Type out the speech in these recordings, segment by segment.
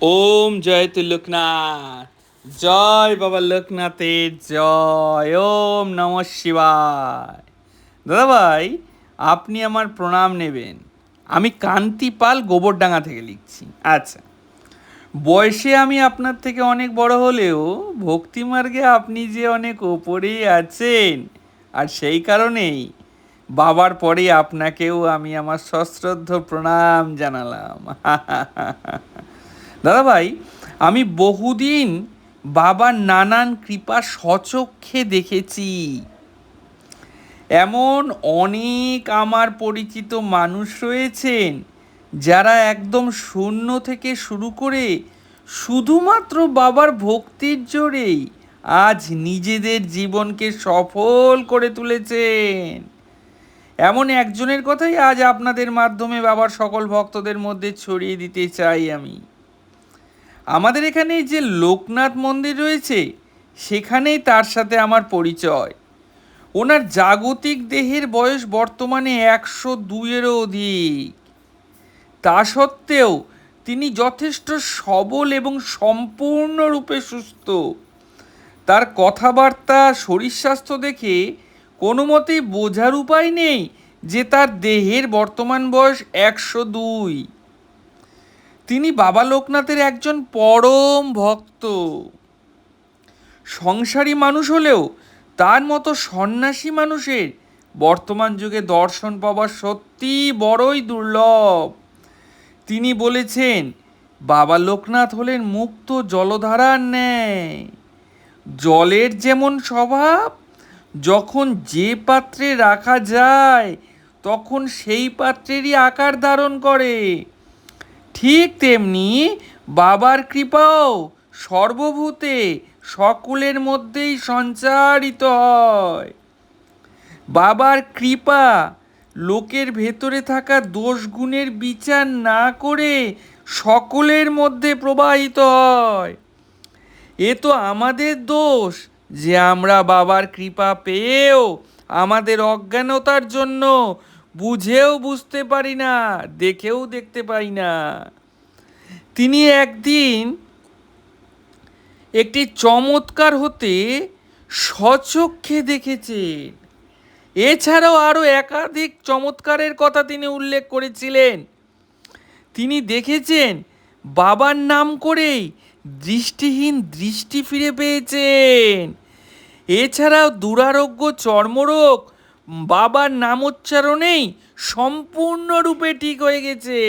ওম জয় লোকনাথ। জয় বাবা লোকনাথের জয়। ওম নম শিবায়। দাদাভাই, আপনি আমার প্রণাম নেবেন। আমি কান্তি পাল গোবরডাঙ্গা থেকে লিখছি। আচ্ছা, বয়সে আমি আপনার থেকে অনেক বড় হলেও ভক্তিমার্গে আপনি যে অনেক ওপরেই আছেন, আর সেই কারণেই বাবার পরে আপনাকেও আমি আমার সশ্রদ্ধ প্রণাম জানালাম। দাদাভাই, আমি বহুদিন বাবার নানান কৃপা স্বচক্ষে দেখেছি। এমন অনেক আমার পরিচিত মানুষ রয়েছেন যারা একদম শূন্য থেকে শুরু করে শুধুমাত্র বাবার ভক্তির জোরেই আজ নিজেদের জীবনকে সফল করে তুলেছেন। এমন একজনের কথাই আজ আপনাদের মাধ্যমে বাবার সকল ভক্তদের মধ্যে ছড়িয়ে দিতে চাই আমি। আমাদের এখানে যে লোকনাথ মন্দির রয়েছে, সেখানেই তার সাথে আমার পরিচয়। ওনার জাগতিক দেহের বয়স বর্তমানে 102-এরও অধিক। তা সত্ত্বেও তিনি যথেষ্ট সবল এবং সম্পূর্ণরূপে সুস্থ। তার কথাবার্তা, শরীর স্বাস্থ্য দেখে কোনো মতেই বোঝার উপায় নেই যে তার দেহের বর্তমান বয়স 102। তিনি বাবা লোকনাথের একজন পরম ভক্ত। সংসারী মানুষ হলেও তার মতো সন্ন্যাসী মানুষের বর্তমান যুগে দর্শন পাওয়া সত্যি বড়ই দুর্লভ। তিনি বলেছেন, বাবা লোকনাথ হলেন মুক্ত জলধারার ন্যায়। জলের যেমন স্বভাব, যখন যে পাত্রে রাখা যায় তখন সেই পাত্রেরই আকার ধারণ করে, ঠিক তেমনি বাবার কৃপাও সর্বভূতে সকলের মধ্যেই সঞ্চারিত হয়। বাবার কৃপা লোকের ভেতরে থাকা দোষ গুণের বিচার না করে সকলের মধ্যে প্রবাহিত হয়। এ তো আমাদের দোষ যে আমরা বাবার কৃপা পেয়েও আমাদের অজ্ঞানতার জন্য বুঝেও বুঝতে পারি না, দেখেও দেখতে পাই না। তিনি একদিন একটি চমৎকার হতে স্বচক্ষে দেখেছেন। এছাড়াও আরও একাধিক চমৎকারের কথা তিনি উল্লেখ করেছিলেন। তিনি দেখেছেন বাবার নাম করেই দৃষ্টিহীন দৃষ্টি ফিরে পেয়েছেন। এছাড়াও দুরারোগ্য চর্মরোগ বাবার নামোচ্চারণেই সম্পূর্ণরূপে ঠিক হয়ে গেছে।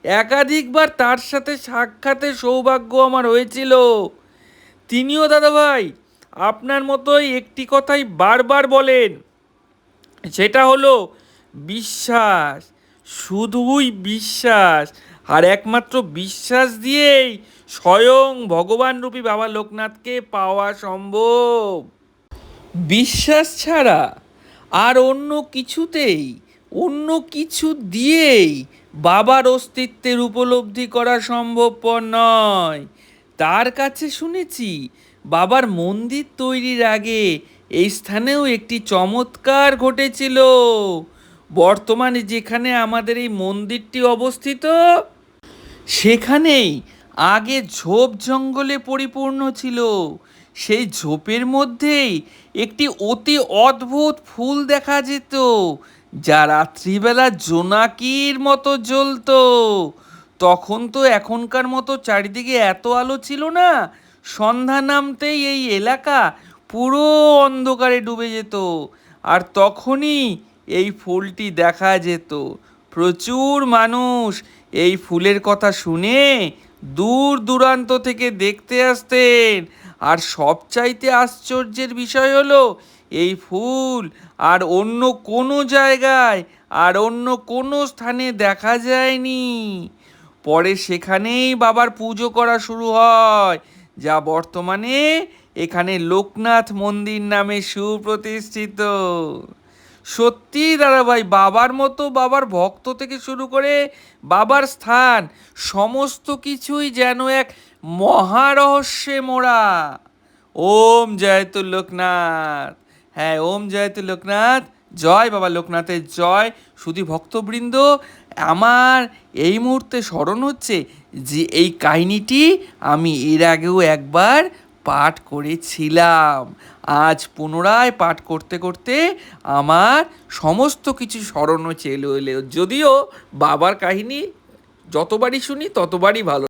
একাধিকবার তার সাথে সাক্ষাতের সৌভাগ্য আমার হয়েছিল। তিনিও দাদাভাই আপনার মতোই একটি কথাই বারবার বলেন, সেটা হলো বিশ্বাস, শুধুই বিশ্বাস। আর একমাত্র বিশ্বাস দিয়েই স্বয়ং ভগবানরূপী বাবা লোকনাথকে পাওয়া সম্ভব। বিশ্বাস ছাড়া আর অন্য কিছু দিয়েই বাবার অস্তিত্বের উপলব্ধি করা সম্ভবপর নয়। তার কাছে শুনেছি বাবার মন্দির তৈরির আগে এই স্থানেও একটি চমৎকার ঘটেছিল। বর্তমানে যেখানে আমাদের এই মন্দিরটি অবস্থিত, সেখানেই আগে ঝোপ জঙ্গলে পরিপূর্ণ ছিল। সেই ঝোপের মধ্যেই একটি অতি অদ্ভুত ফুল দেখা যেত, যা রাত্রিবেলা জোনাকির মতো জ্বলতো। তখন তো এখনকার মতো চারিদিকে এত আলো ছিল না। সন্ধ্যা নামতেই এই এলাকা পুরো অন্ধকারে ডুবে যেত, আর তখনই এই ফুলটি দেখা যেত। প্রচুর মানুষ এই ফুলের কথা শুনে দূর দূরান্ত থেকে দেখতে আসতেন। আর সবচাইতে আশ্চর্যের বিষয় হলো, এই ফুল আর অন্য কোনো জায়গায় আর অন্য কোনো স্থানে দেখা যায়নি। পরে সেখানেই বাবার পুজো করা শুরু হয়, যা বর্তমানে এখানে লোকনাথ মন্দির নামে সুপ্রতিষ্ঠিত। সত্যি দাদাভাই, বাবার মতো, বাবার ভক্ত থেকে শুরু করে বাবার স্থান, সমস্ত কিছুই যেন এক মহারহস্যে মোড়া। ওম জয়তু লোকনাথ। হ্যাঁ, ওম জয়তু লোকনাথ। জয় বাবা লোকনাথের জয়। শুধু ভক্তবৃন্দ, আমার এই মুহূর্তে স্মরণ হচ্ছে যে এই কাহিনীটি আমি এর আগেও একবার পাঠ করেছিলাম। আজ পুনরায় পাঠ করতে করতে আমার সমস্ত কিছু স্মরণও চলে এলো। যদিও বাবার কাহিনী যতবারই শুনি ততবারই ভালো।